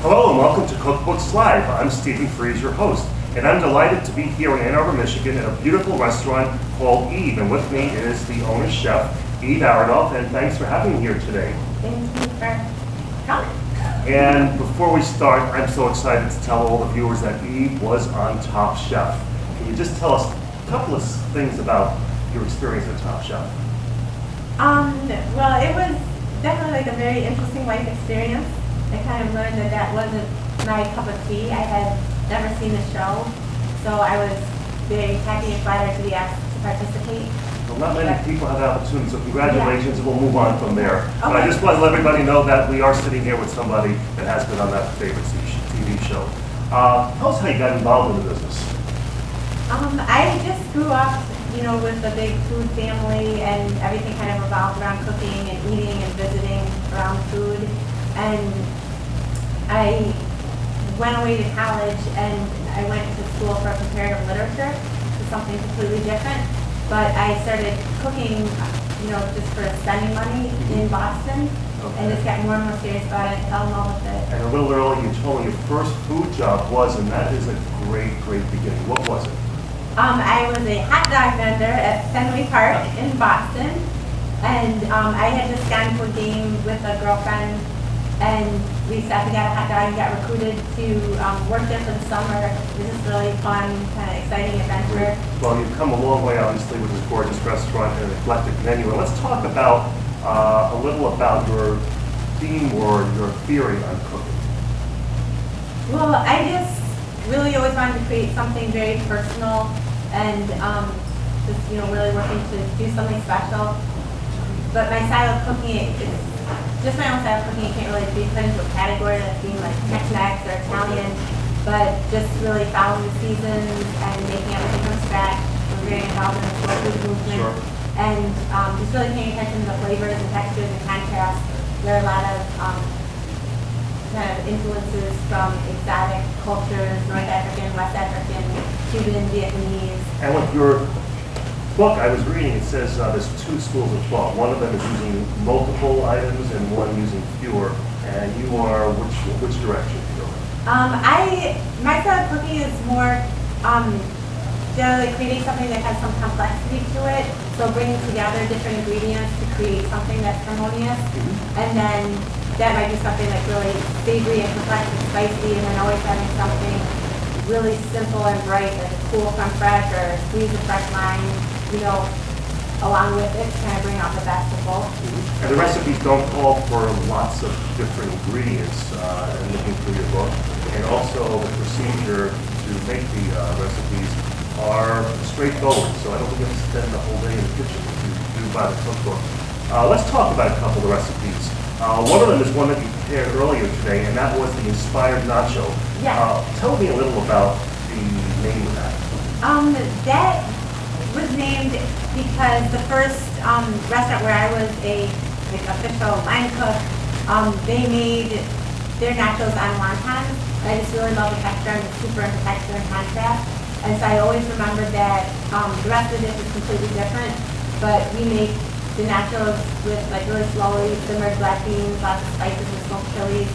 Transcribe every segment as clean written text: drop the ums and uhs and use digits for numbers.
Hello and welcome to Cookbooks Live. I'm Stephen Freeze, your host, and I'm delighted to be here in Ann Arbor, Michigan at a beautiful restaurant called Eve, and with me is the owner chef, Eve Aronoff, and thanks for having me here today. Thank you for coming. And before we start, I'm so excited to tell all the viewers that Eve was on Top Chef. Can you just tell us a couple of things about your experience at Top Chef? Well, it was definitely like a very interesting life experience. I kind of learned that that wasn't my cup of tea. I had never seen the show, so I was very happy and flattered to be asked to participate. Well, not many people have the opportunity, so congratulations, and we'll move on from there. Okay. But I just want to let everybody know that we are sitting here with somebody that has been on that favorite TV show. Tell us how you got involved in the business. I just grew up, with a big food family, and everything kind of revolved around cooking and eating and visiting around food. And I went away to college, and I went to school for comparative literature, which is something completely different. But I started cooking, just for spending money in Boston, and just got more and more serious about it and fell in love with it. And a little earlier, you told me your first food job was, and that is a great, great beginning. What was it? I was a hot dog vendor at Fenway Park in Boston, and I had just gone to a game with a girlfriend, and we sat to get a hot dog and got recruited to work there for the summer. It was just really fun, kind of exciting adventure. Well, you've come a long way, obviously, with this gorgeous restaurant and an eclectic menu. And let's talk about a little about your theme or your theory on cooking. Well, I just really always wanted to create something very personal and just really working to do something special. But my style of cooking, it's just my own style of cooking. It can't really be put into a category that's being like Tex-Mex or Italian, but just really following the seasons and making everything from scratch. We're very involved in the slow food movement. Sure. And just really paying attention to the flavors and textures and contrasts. There are a lot of kind of influences from exotic cultures, North African, West African, Cuban, Vietnamese. And with your book, I was reading, it says there's two schools of thought. One of them is using multiple items and one using fewer. And you are which direction do you go in? My style of cooking is more generally creating something that has some complexity to it. So bringing together different ingredients to create something that's harmonious. And then that might be something like really savory and complex and spicy, and then always having something really simple and bright, like cool from fresh or squeeze of fresh lime, along with it to kind of bring out the best of both. And the recipes don't call for lots of different ingredients, and looking through your book. And also the procedure to make the recipes are straightforward, so I don't think you have to spend the whole day in the kitchen if you do buy the cookbook. Let's talk about a couple of the recipes. One of them is one that you prepared earlier today, and that was the inspired nacho. Yeah. Tell me a little about the name of that. That was named because the first restaurant where I was a official line cook, they made their nachos on wontons. I just really love the texture and the super and the texture and contrast. And so I always remembered that the rest of the dish is completely different, but we make the nachos with like really slowly simmered black beans, lots of spices and smoked chilies,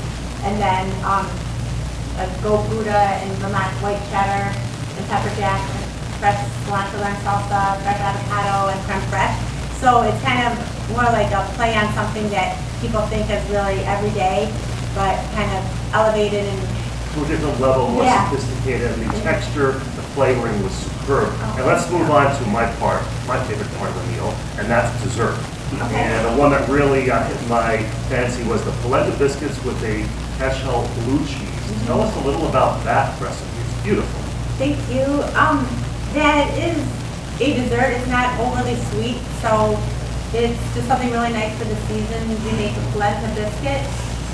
and then like goat gouda and Vermont white cheddar and pepper jack and fresh cilantro and salsa, fresh avocado and creme fraiche. So it's kind of more like a play on something that people think is really everyday, but kind of elevated and To a different level, more sophisticated, and the texture, the flavoring was superb. And let's move on to my favorite part of the meal, and that's dessert. Okay. And the one that really hit my fancy was the polenta biscuits with a cashel blue cheese. Tell us a little about that recipe. It's beautiful. Thank you. That is a dessert. It's not overly sweet, so it's just something really nice for the season. We make a polenta biscuit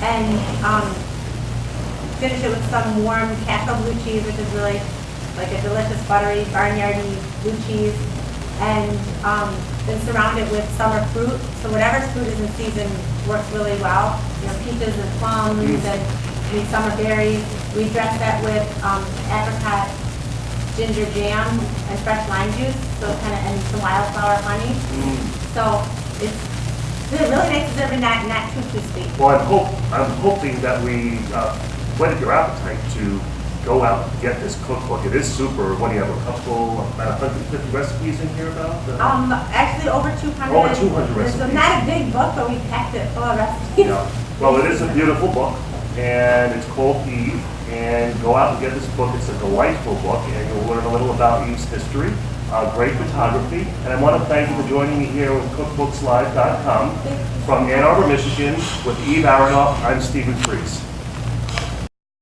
and finish it with some warm cashel blue cheese, which is really like a delicious buttery barnyardy blue cheese, and then surround it with summer fruit. So whatever fruit is in season works really well. Peaches and plums and summer berries. We dress that with apricot ginger jam and fresh lime juice, so and some wildflower honey. So it's really nice dessert, but not too sweet. Well, I'm hoping that we whetted your appetite to go out and get this cookbook. It is super. What do you have, about 150 recipes in here about? Actually over 200. Over 200 It's recipes. not a big book, but we packed it full of recipes. Yeah. Well, it is a beautiful book, and it's called Eve. And go out and get this book. It's a delightful book, and you'll learn a little about Eve's history. Great photography. And I want to thank you for joining me here with cookbookslive.com from Ann Arbor, Michigan, with Eve Aronoff. I'm Stephen Freese.